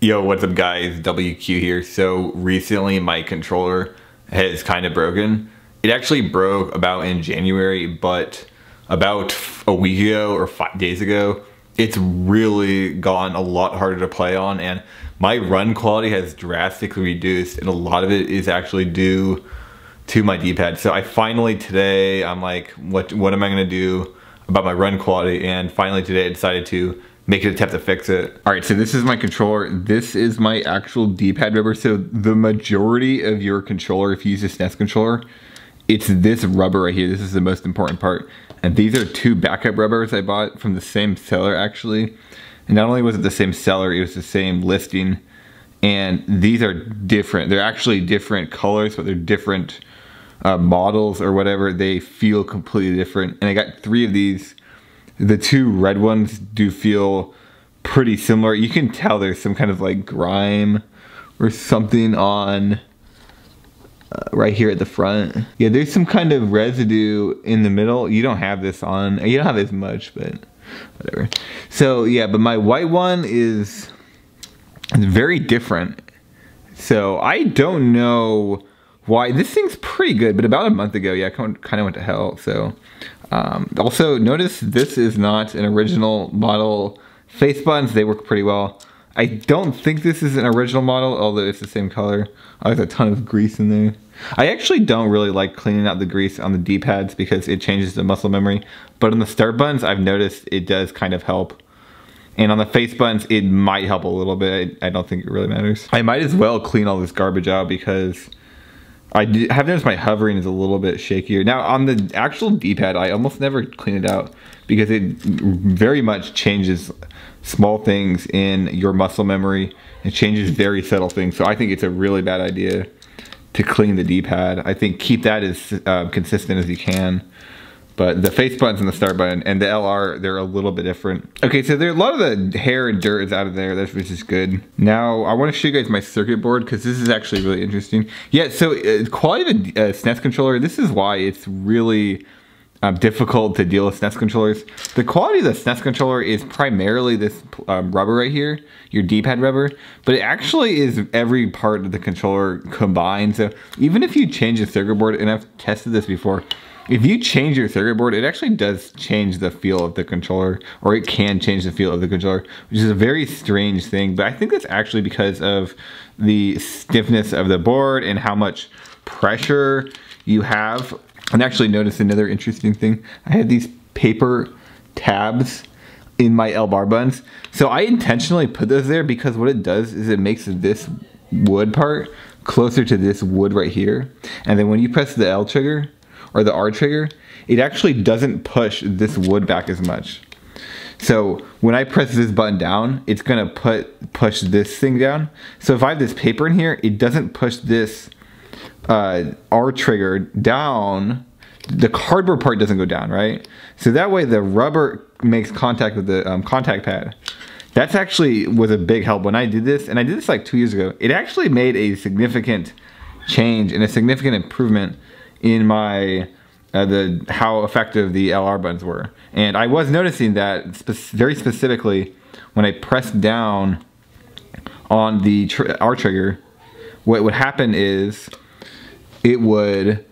Yo, what's up guys, WQ here. So recently my controller has kind of broken. It actually broke about in January, but about a week ago or 5 days ago, it's really gotten a lot harder to play on, and my run quality has drastically reduced, and a lot of it is actually due to my D-pad. So I finally today, I'm like, what am I gonna do about my run quality? And finally today I decided to make an attempt to fix it. All right, so this is my controller. This is my actual D-pad rubber. So the majority of your controller, if you use a SNES controller, it's this rubber right here. This is the most important part. And these are two backup rubbers I bought from the same seller actually. And not only was it the same seller, it was the same listing. And these are different. They're actually different colors, but they're different models or whatever. They feel completely different. And I got 3 of these. The 2 red ones do feel pretty similar. You can tell there's some kind of like grime or something on right here at the front. Yeah, there's some kind of residue in the middle. You don't have this on. You don't have as much, but whatever. So yeah, but my white one is very different. So I don't know why. This thing's pretty good, but about a month ago, yeah, kind of went to hell. So also notice this is not an original model face buttons. They work pretty well. I don't think this is an original model, although it's the same color. Oh, there's a ton of grease in there. I actually don't really like cleaning out the grease on the D-pads because it changes the muscle memory. But on the start buttons, I've noticed it does kind of help. And on the face buttons, it might help a little bit. I don't think it really matters. I might as well clean all this garbage out because I have noticed my hovering is a little bit shakier. Now on the actual D-pad, I almost never clean it out because it very much changes small things in your muscle memory. It changes very subtle things. So I think it's a really bad idea to clean the D-pad. I think keep that as consistent as you can. But the face buttons and the start button and the LR, they're a little bit different. Okay, so there a lot of the hair and dirt is out of there, which is good. Now, I want to show you guys my circuit board because this is actually really interesting. Yeah, so quality of a SNES controller, this is why it's really difficult to deal with SNES controllers. The quality of the SNES controller is primarily this rubber right here, your D-pad rubber, but it actually is every part of the controller combined. So even if you change the circuit board, and I've tested this before, if you change your circuit board, it actually does change the feel of the controller, or it can change the feel of the controller, which is a very strange thing. But I think that's actually because of the stiffness of the board and how much pressure you have. And actually notice another interesting thing. I had these paper tabs in my L bar buttons. So I intentionally put those there because what it does is it makes this wood part closer to this wood right here. And then when you press the L trigger, or the R trigger, it actually doesn't push this wood back as much. So when I press this button down, it's gonna push this thing down. So if I have this paper in here, it doesn't push this R trigger down. The cardboard part doesn't go down, right? So that way the rubber makes contact with the contact pad. That's actually was a big help when I did this, and I did this like 2 years ago. It actually made a significant change and a significant improvement in my how effective the LR buttons were. And I was noticing that very specifically when I pressed down on the R trigger, what would happen is it would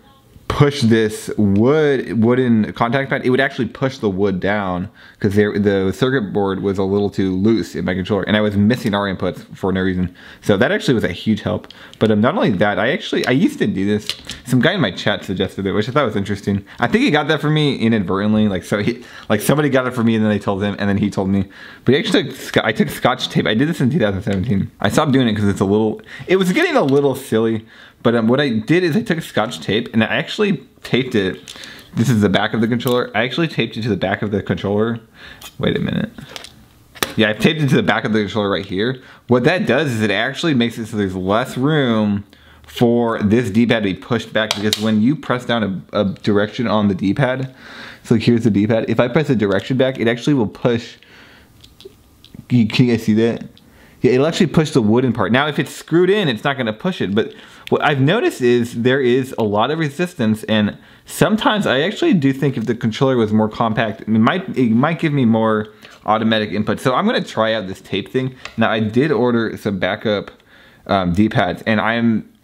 push this wooden contact pad. It would actually push the wood down because the circuit board was a little too loose in my controller, and I was missing R inputs for no reason. So that actually was a huge help. But not only that, I used to do this. Some guy in my chat suggested it, which I thought was interesting. I think he got that for me inadvertently. Like somebody got it for me, and then they told him, and then he told me. But I took Scotch tape. I did this in 2017. I stopped doing it because it was getting a little silly. But what I did is I took Scotch tape and I actually taped it. This is the back of the controller. I actually taped it to the back of the controller. Wait a minute. Yeah, I taped it to the back of the controller right here. What that does is it actually makes it so there's less room for this D-pad to be pushed back, because when you press down a direction on the D-pad, so here's the D-pad. If I press the direction back, it actually will push. Can you guys see that? Yeah, it'll actually push the wooden part. Now, if it's screwed in, it's not gonna push it, but what I've noticed is there is a lot of resistance, and sometimes I actually do think if the controller was more compact, it might give me more automatic input. So I'm gonna try out this tape thing. Now, I did order some backup D-pads, and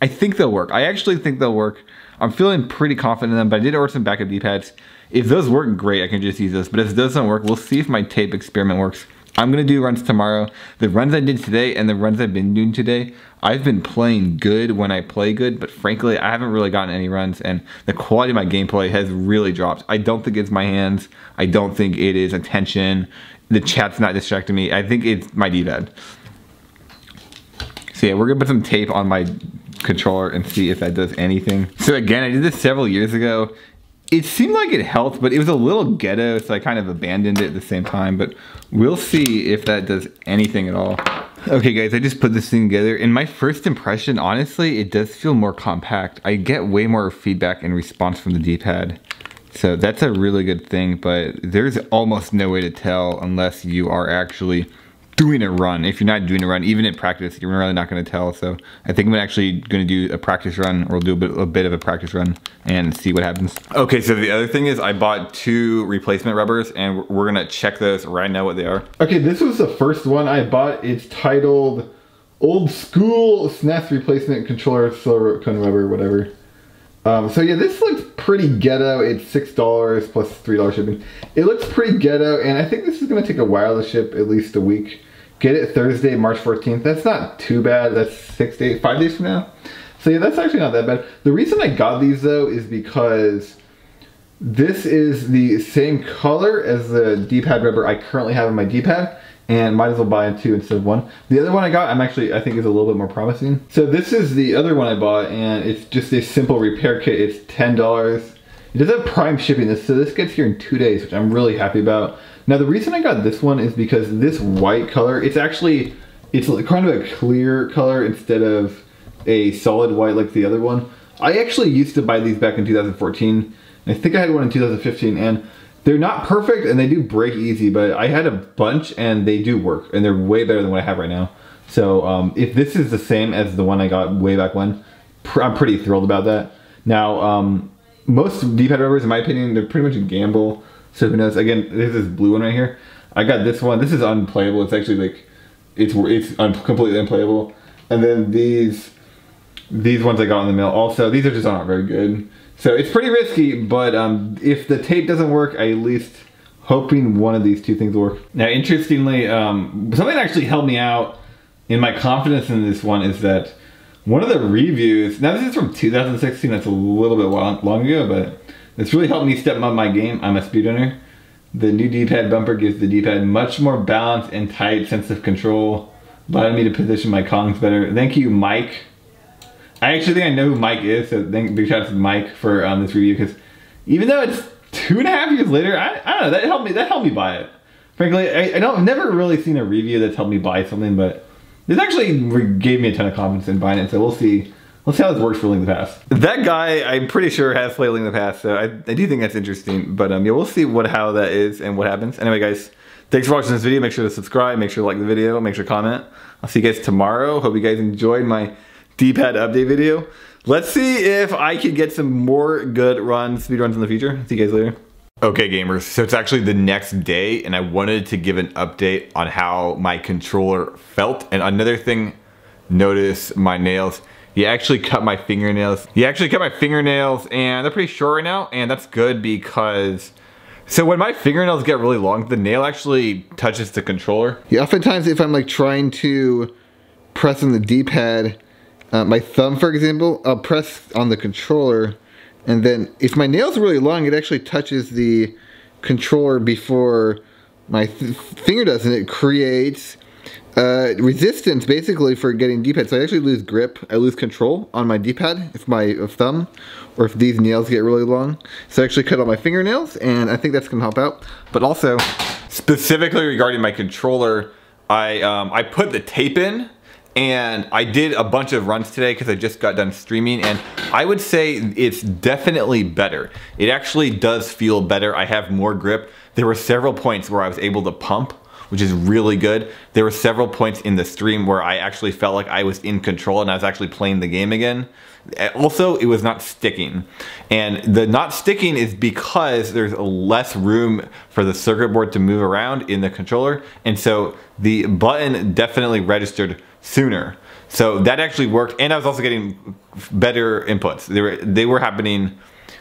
I think they'll work. I actually think they'll work. I'm feeling pretty confident in them, but I did order some backup D-pads. If those work, great, I can just use those. But if those don't work, we'll see if my tape experiment works. I'm gonna do runs tomorrow. The runs I did today and the runs I've been doing today, I've been playing good when I play good, but frankly, I haven't really gotten any runs, and the quality of my gameplay has really dropped. I don't think it's my hands. I don't think it is attention. The chat's not distracting me. I think it's my D-pad. So yeah, we're gonna put some tape on my controller and see if that does anything. So again, I did this several years ago. It seemed like it helped, but it was a little ghetto, so I kind of abandoned it at the same time, but we'll see if that does anything at all. Okay guys, I just put this thing together. In my first impression, honestly, it does feel more compact. I get way more feedback and response from the D-pad. So that's a really good thing, but there's almost no way to tell unless you are actually doing a run. If you're not doing a run, even in practice, you're really not gonna tell. So I think I'm actually gonna do a practice run, or we'll do a bit of a practice run and see what happens. Okay, so the other thing is I bought 2 replacement rubbers, and we're gonna check those right now what they are. Okay, this was the first one I bought. It's titled Old School SNES Replacement Controller Silicone Rubber, whatever. So yeah, this looks pretty ghetto. It's $6 plus $3 shipping. It looks pretty ghetto, and I think this is gonna take a while to ship, at least a week. Get it Thursday, March 14th. That's not too bad. That's 5 days from now. So yeah, that's actually not that bad. The reason I got these though is because this is the same color as the D-pad rubber I currently have in my D-pad, and might as well buy 2 instead of 1. The other one I got, I think is a little bit more promising. So this is the other one I bought, and it's just a simple repair kit. It's $10. It does have Prime shipping, so this gets here in 2 days, which I'm really happy about. Now the reason I got this one is because this white color, it's kind of a clear color instead of a solid white like the other one. I actually used to buy these back in 2014. I think I had one in 2015, and they're not perfect and they do break easy, but I had a bunch and they do work, and they're way better than what I have right now. So if this is the same as the one I got way back when, I'm pretty thrilled about that. Now, most D-pad rubbers, in my opinion, they're pretty much a gamble. So who knows? Again, there's this blue one right here. I got this one. This is unplayable. It's actually like, it's completely unplayable. And then these ones I got in the mail also, these are just not very good. So it's pretty risky, but if the tape doesn't work, I at least hoping one of these 2 things will work. Now, interestingly, something that actually helped me out in my confidence in this one is that one of the reviews, now this is from 2016, that's a little bit long ago, but it's really helped me step up my game. I'm a speedrunner. The new D-pad bumper gives the D-pad much more balanced and tight sense of control, allowing me to position my Kongs better. Thank you, Mike. I actually think I know who Mike is, so big shout out to Mike for this review, because even though it's 2.5 years later, I don't know, that helped me buy it. Frankly, I've never really seen a review that's helped me buy something, but this actually gave me a ton of confidence in buying it, so we'll see how this works for Link in the Past. That guy, I'm pretty sure, has played Link in the Past, so I do think that's interesting, but yeah, we'll see how that is and what happens. Anyway guys, thanks for watching this video. Make sure to subscribe, make sure to like the video, make sure to comment. I'll see you guys tomorrow. Hope you guys enjoyed my D-pad update video. Let's see if I can get some more good speed runs in the future. See you guys later. Okay gamers, so it's actually the next day, and I wanted to give an update on how my controller felt. And another thing, notice my nails. He actually cut my fingernails. And they're pretty short right now, and that's good because, so when my fingernails get really long, the nail actually touches the controller. Yeah, oftentimes if I'm like trying to press on the D-pad, my thumb, for example, I'll press on the controller, and then if my nail's really long, it actually touches the controller before my finger does, and it creates resistance basically for getting D-pad. So I actually lose grip, I lose control on my D-pad if my thumb, or if these nails get really long. So I actually cut out my fingernails, and I think that's gonna help out. But also, specifically regarding my controller, I put the tape in, and I did a bunch of runs today because I just got done streaming, and I would say it's definitely better. It actually does feel better. I have more grip. There were several points where I was able to pump which is really good. There were several points in the stream where I actually felt like I was in control and I was actually playing the game again. Also, it was not sticking. And the not sticking is because there's less room for the circuit board to move around in the controller. And so the button definitely registered sooner. So that actually worked. And I was also getting better inputs. They were happening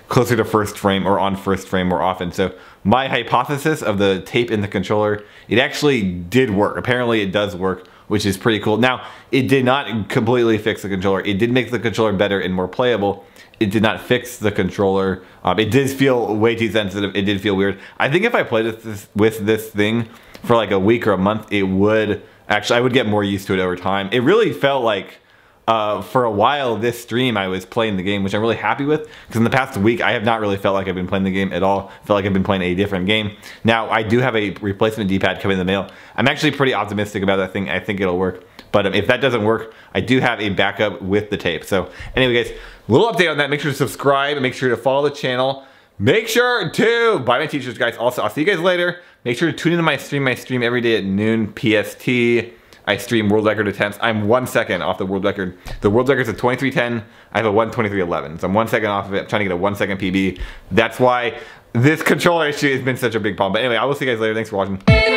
closer to first frame or on first frame more often. So my hypothesis of the tape in the controller, it actually did work. Apparently it does work, which is pretty cool. Now, it did not completely fix the controller. It did make the controller better and more playable. It did not fix the controller. It did feel way too sensitive. It did feel weird. I think if I played with this thing for like a week or a month, it would actually, I would get more used to it over time. It really felt like for a while this stream I was playing the game, which I'm really happy with, because in the past week I have not really felt like I've been playing the game at all. I feel like I've been playing a different game. Now I do have a replacement D-pad coming in the mail. I'm actually pretty optimistic about that thing. I think it'll work, but if that doesn't work, I do have a backup with the tape. So anyway guys, a little update on that. Make sure to subscribe and make sure to follow the channel. Make sure to buy my t-shirts, guys. Also, I'll see you guys later. Make sure to tune into my stream. I stream every day at noon PST. I stream world record attempts. I'm 1 second off the world record. The world record's a 23:10. I have a 1:23:11. So I'm 1 second off of it. I'm trying to get a 1 second PB. That's why this controller issue has been such a big problem. But anyway, I will see you guys later. Thanks for watching.